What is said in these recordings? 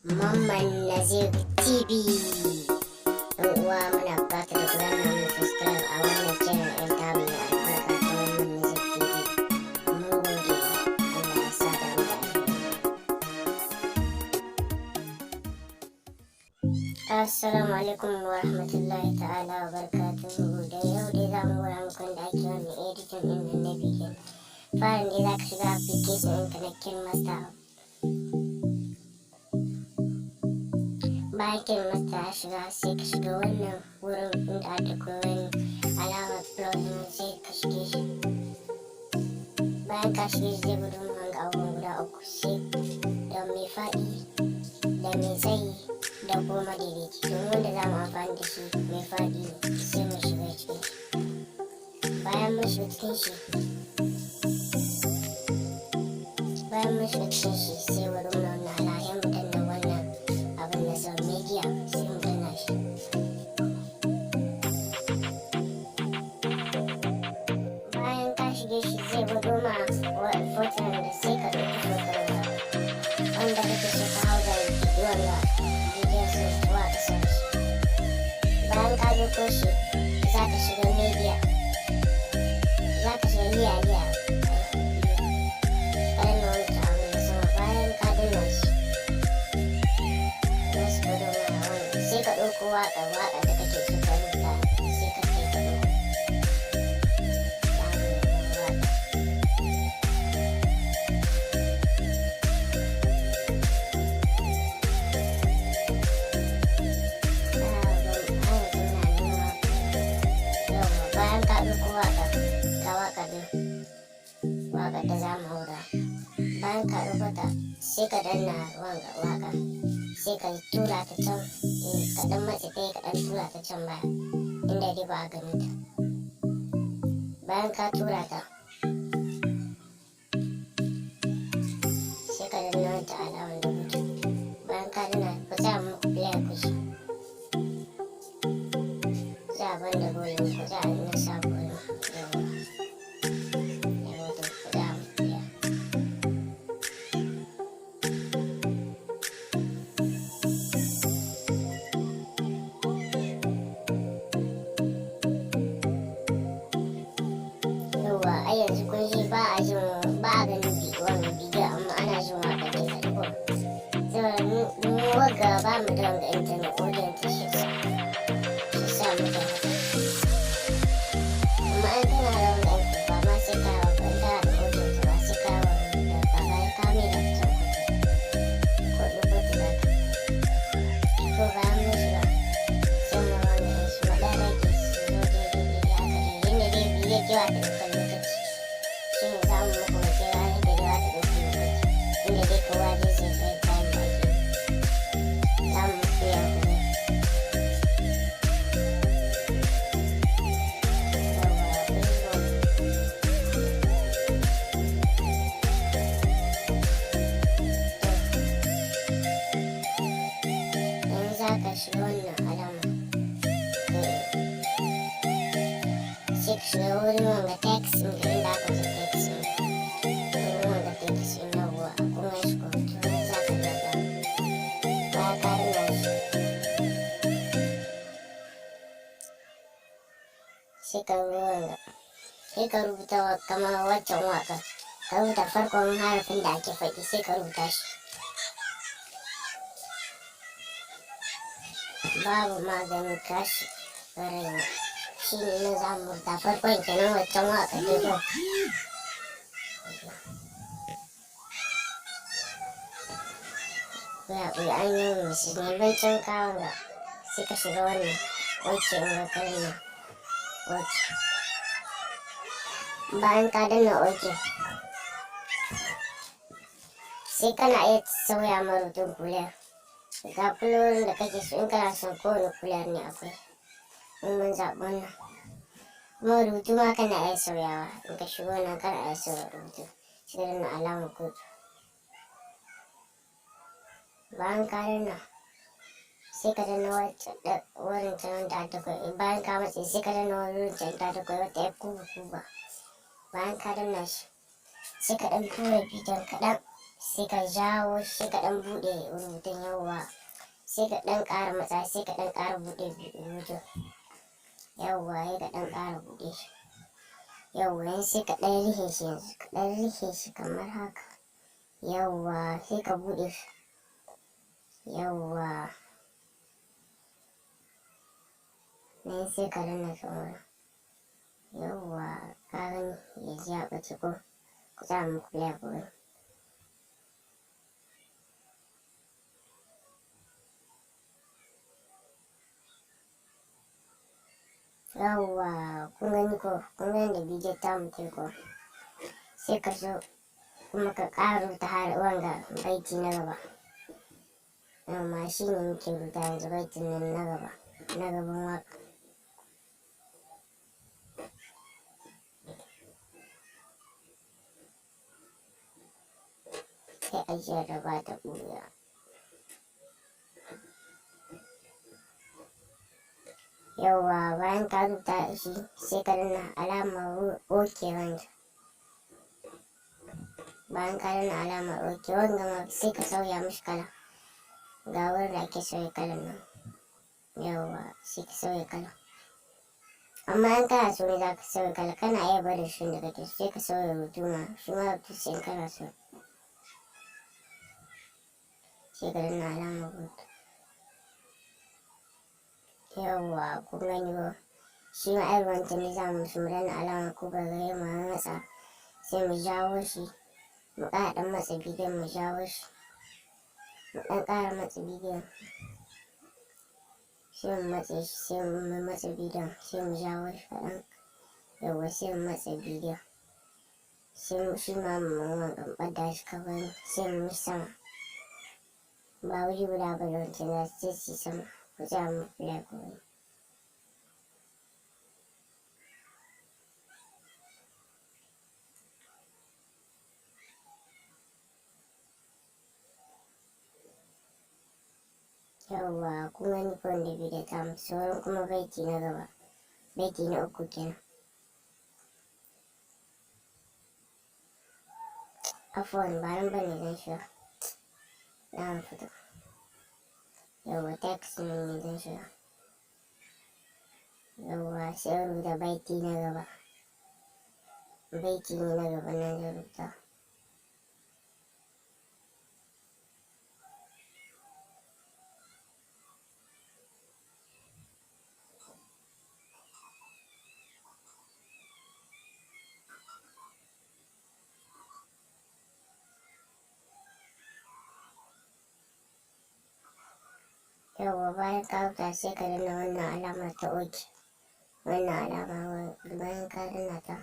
MAMAN NAZIR TV. Ɗan uwa muna buƙatar da ku danna mana subscribe a wannan channel ɗin tamu mai albarka ta MAMAN NAZIR TV. Mun gode, Allah ya sa da mu da Assalamu alaikum wa rahmatullahi ta'ala wa barakatuhu. Da yau dai za mu gura muku da ake wannan editing ɗin nan na bidiyon. Farin dai za ka shiga application ɗinka na KineMaster. Bayan KineMaster ya shiga sai ka shiga wannan wurin inda aka koyi alamar plus sai ka shige shi. Bayan ka shige shi zai gudu wanga abubuwan guda uku sai da mai faɗi da mai tsayi da kuma madaidaici. Domin wanda za mu amfani da shi mai faɗi ne sai mu shiga cikin shi. Bayan mun shiga cikin shi sai wurin wannan alayen mu danna wannan abin da sau media sai mu danna shi. Bayan ka shige shi zai gudu ma foton da sai ka ɗauki foton da wanda kake so ka hau da bidiyon da bidiyon su zuwa ka san shi. Bayan ka ɗauko shi za ka shiga media, za ka shiga liya waƙa da kake so ka rubuta sai ka kai ka ɗauko. Bayan ka ɗauko waƙa da za mu haura. Bayan ka ɗauko ta sai ka danna waƙa sai ka tura ta can kaɗan matse ɗaya kaɗan tura ta can baya inda dai ba a gani ta. Bayan ka tura ta sai ka danna wata alamar da mutu. Bayan ka danna ku sa muku player ku shi za a banda goyon ku za a nuna sa goyon yawa ku za a muku player. A yanzu kun ji ba a ganin wannan bidiyo amma ana jin waƙa ne da ko saboda mu wagga ba mu da wanga internet audio ta shi sa mu da amma an kana da wanga internet ba ma sai ka wanga da audio ta ba sai ka wanga ba bayan ka mai da ta ko dubo ta da ko ba mu shiga sai mu wanga shi madara ke su zo daidai haka ne yanda dai bidiyo ke wata da shi ne za mu muku wace ranar da yawa ta ɗauki lokaci inda dai kowa zai sai sai kayan baki za mu muku ya kuma yanzu za ka shiga wannan alama sai ka shiga wurin wanga text inda aka zo text wanga text na ruwa kuma shi ko to za ka daga ba ka rina shi sai ka rubuta kamar waccan waƙar ka rubuta farkon harafin da ake faɗi sai ka rubuta shi. Babu maganin kashi raina shi ne na zamu rubuta farkon kenan waccan waƙar da ko ya an yi musu ne bancin kawon ga sai ka shiga wannan wacce in kalma wacce bayan ka danna oke sai kana iya sauya marutun kuler ga kulorin da kake so in kana son kowane kuler ne akwai in mun zaɓi wannan kuma rubutu ma kana iya sauyawa in ka shigo nan kana iya sauya rubutu sai da na alamar kotu. Bayan ka danna sai ka danna wurin can da ta koyi bayan ka matse sai ka danna wurin can da ta koyi wata ya kuba bayan ka danna shi sai ka ɗan tura bidiyon kaɗan sai ka jawo shi sai ka ɗan buɗe rubutun yawwa sai ka ɗan ƙara matsa sai ka ɗan ƙara buɗe rubutun yawwa sai ka ɗan ƙara buɗe shi yawwa sai ka ɗan rihe shi yanzu ka ɗan rihe shi kamar haka yawwa sai ka buɗe shi yawwa nan sai ka danna shi wurin yawwa ka gani yanzu ya ɓace ko ku sa muku play ku gani yawwa kun gani ko kun gani da bidiyon ta mutu ko sai ka zo kuma ka ƙara rubuta har wanga baiti na gaba amma shi ne muke rubuta yanzu baitin nan na gaba na gaban waka sai ajiyar da ba ta ɓuya yawwa bayan ka rubuta shi sai ka danna alamar ok wanda bayan ka danna alamar ok wanda ma sai ka sauya mishi kala ga wurin da ake sauya kalan nan yawwa sai ka sauya kala amma in kana so ne za ka sauya kala kana iya barin shi da kake sai ka sauya rubutu ma shi ma rubutu sai in kana so sai ka danna alamar rubutu yawwa kun gani ba shi ma ai wancan ne za mu danna alamar ko ba gare mu matsa sai mu jawo shi mu ƙara ɗan matsa bidiyon mu jawo shi mu ɗan ƙara matsa bidiyon sai mu matse shi sai mu matsa bidiyon sai mu jawo shi kaɗan yawwa sai mu matsa bidiyon sai shi ma mu ɓadda shi kawai sai mu sama ba wuri guda ba da wancan za su ce su sama ku za mu kula kawai yawwa kun gani ko wanda bidiyo ta mutu sauran kuma baiti na gaba baiti na uku kenan afuwan ba nan bane zan shiga na fito yawwa text ne zan shiga yawwa sai rubuta baiti na gaba baiti ne na gaba nan zan rubuta yawwa bayan ka rubuta sai ka danna wannan alamar ta oke wannan alama bayan ka danna ta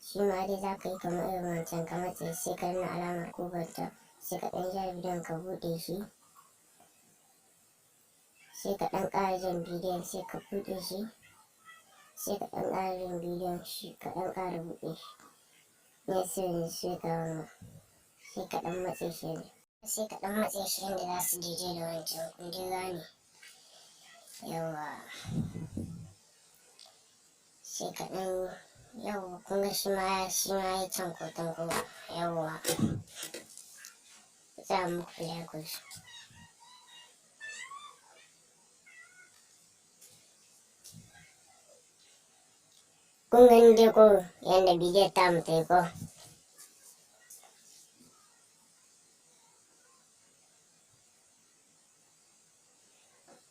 shi ma dai za ka yi kamar irin wancan ka matse sai ka danna alamar kobarta sai ka ɗan ja bidiyon ka buɗe shi sai ka ɗan ƙara jan bidiyon sai ka buɗe shi sai ka ɗan ƙara jan bidiyon shi ka ɗan ƙara buɗe shi ne sai ka ɗan matse shi ne sai ka ɗan matse shi yadda za su daidai da wancan kun ji gane yawa sai ka ɗan yawa kun ga shi ma ya can koton kowa yawa za mu kula ku shi kun gani dai ko yadda bidiyon ta mu ta yi ko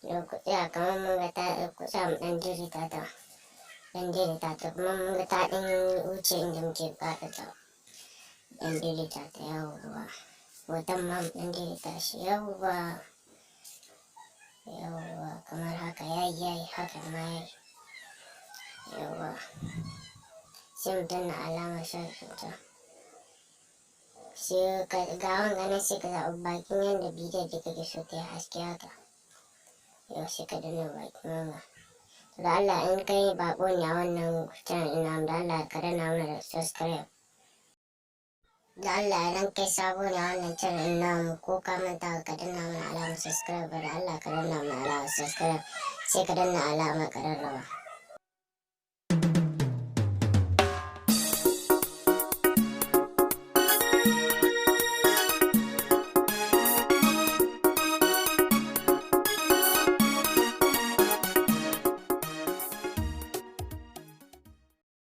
yau ku tsaya kamar mun ga ta ku sa mu ɗan daidaita ta kuma mun ga ta ɗan wuce inda muke buƙatar ta ɗan daidaita ta yawwa hoton ma mu ɗan daidaita shi yawwa kamar haka yayi haka ma yayi yawwa sai mu danna alamar shafin ta sai ga wanga nan sai ka zaɓi bakin yadda bidiyon da kake so ta yi haske haka yau sai ka danna bakin wanga da Allah in kai baƙo ne a wannan channel ina da Allah ka danna mana da subscribe da Allah idan kai sabo ne a wannan channel ina ko ka manta ka danna mana alamar subscribe da Allah ka danna mana alamar subscribe sai ka danna alamar ƙararrawa